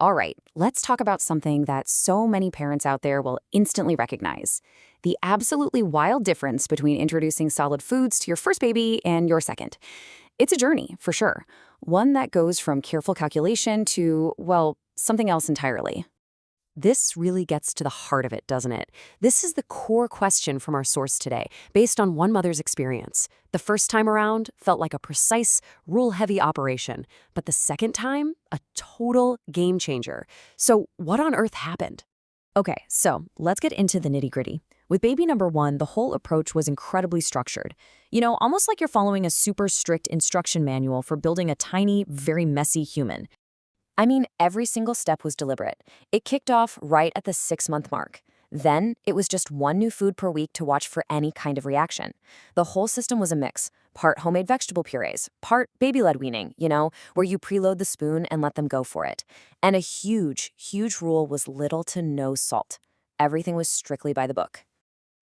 All right, let's talk about something that so many parents out there will instantly recognize: the absolutely wild difference between introducing solid foods to your first baby and your second. It's a journey, for sure, one that goes from careful calculation to, well, something else entirely. This really gets to the heart of it, doesn't it? This is the core question from our source today, based on one mother's experience. The first time around felt like a precise, rule-heavy operation, but the second time, a total game changer. So what on earth happened? Okay, so let's get into the nitty-gritty. With baby number one, the whole approach was incredibly structured. Almost like you're following a super strict instruction manual for building a tiny, very messy human. I mean, every single step was deliberate. It kicked off right at the 6-month mark. Then, it was just one new food per week to watch for any kind of reaction. The whole system was a mix: part homemade vegetable purees, part baby-led weaning, where you preload the spoon and let them go for it. And a huge, huge rule was little to no salt. Everything was strictly by the book.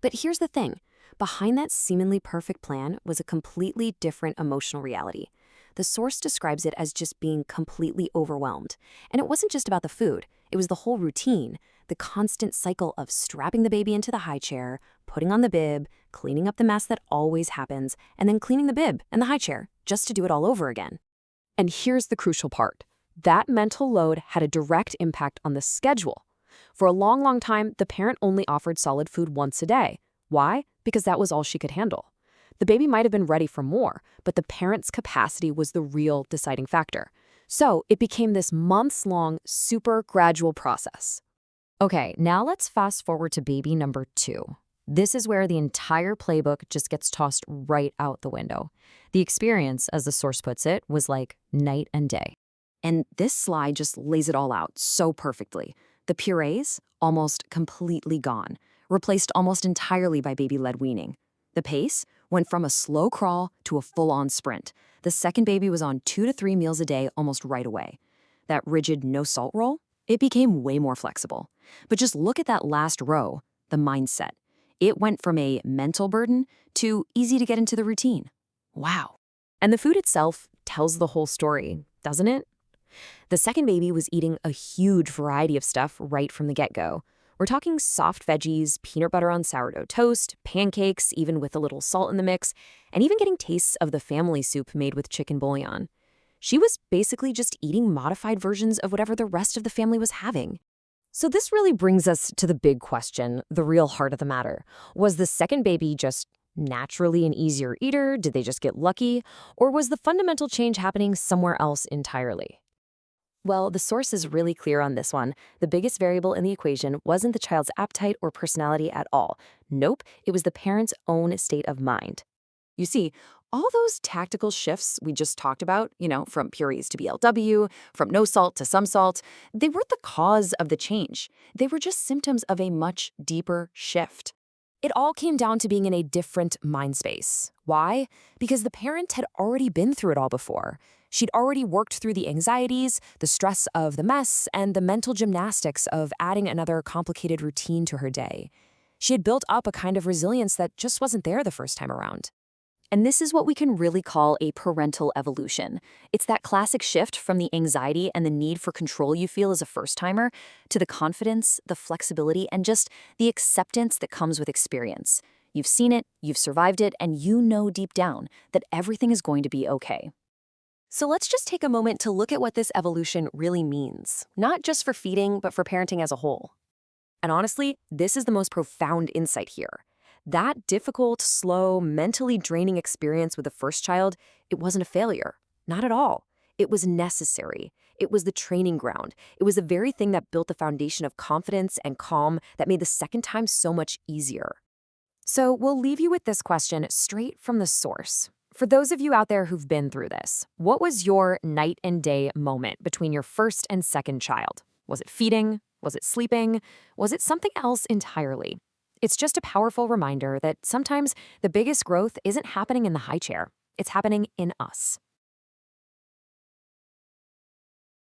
But here's the thing. Behind that seemingly perfect plan was a completely different emotional reality. The source describes it as just being completely overwhelmed. And it wasn't just about the food. It was the whole routine, the constant cycle of strapping the baby into the high chair, putting on the bib, cleaning up the mess that always happens, and then cleaning the bib and the high chair, just to do it all over again. And here's the crucial part. That mental load had a direct impact on the schedule. For a long, long time, the parent only offered solid food once a day. Why? Because that was all she could handle. The baby might have been ready for more, but the parent's capacity was the real deciding factor. So it became this months-long, super gradual process. Okay, now let's fast forward to baby number two. This is where the entire playbook just gets tossed right out the window. The experience, as the source puts it, was like night and day. And this slide just lays it all out so perfectly. The purees, almost completely gone, replaced almost entirely by baby-led weaning. The pace went from a slow crawl to a full-on sprint. The second baby was on 2 to 3 meals a day almost right away. That rigid no-salt rule, it became way more flexible. But just look at that last row, the mindset. It went from a mental burden to easy to get into the routine. Wow. And the food itself tells the whole story, doesn't it? The second baby was eating a huge variety of stuff right from the get-go. We're talking soft veggies, peanut butter on sourdough toast, pancakes, even with a little salt in the mix, and even getting tastes of the family soup made with chicken bouillon. She was basically just eating modified versions of whatever the rest of the family was having. So this really brings us to the big question, the real heart of the matter. Was the second baby just naturally an easier eater? Did they just get lucky? Or was the fundamental change happening somewhere else entirely? Well, the source is really clear on this one. The biggest variable in the equation wasn't the child's appetite or personality at all. Nope, it was the parent's own state of mind. You see, all those tactical shifts we just talked about, from purees to BLW, from no salt to some salt, they weren't the cause of the change. They were just symptoms of a much deeper shift. It all came down to being in a different mind space. Why? Because the parent had already been through it all before. She'd already worked through the anxieties, the stress of the mess, and the mental gymnastics of adding another complicated routine to her day. She had built up a kind of resilience that just wasn't there the first time around. And this is what we can really call a parental evolution. It's that classic shift from the anxiety and the need for control you feel as a first-timer to the confidence, the flexibility, and just the acceptance that comes with experience. You've seen it, you've survived it, and you know deep down that everything is going to be okay. So let's just take a moment to look at what this evolution really means, not just for feeding, but for parenting as a whole. And honestly, this is the most profound insight here. That difficult, slow, mentally draining experience with the first child, it wasn't a failure. Not at all. It was necessary. It was the training ground. It was the very thing that built the foundation of confidence and calm that made the second time so much easier. So we'll leave you with this question straight from the source. For those of you out there who've been through this, what was your night and day moment between your first and second child? Was it feeding? Was it sleeping? Was it something else entirely? It's just a powerful reminder that sometimes the biggest growth isn't happening in the high chair. It's happening in us.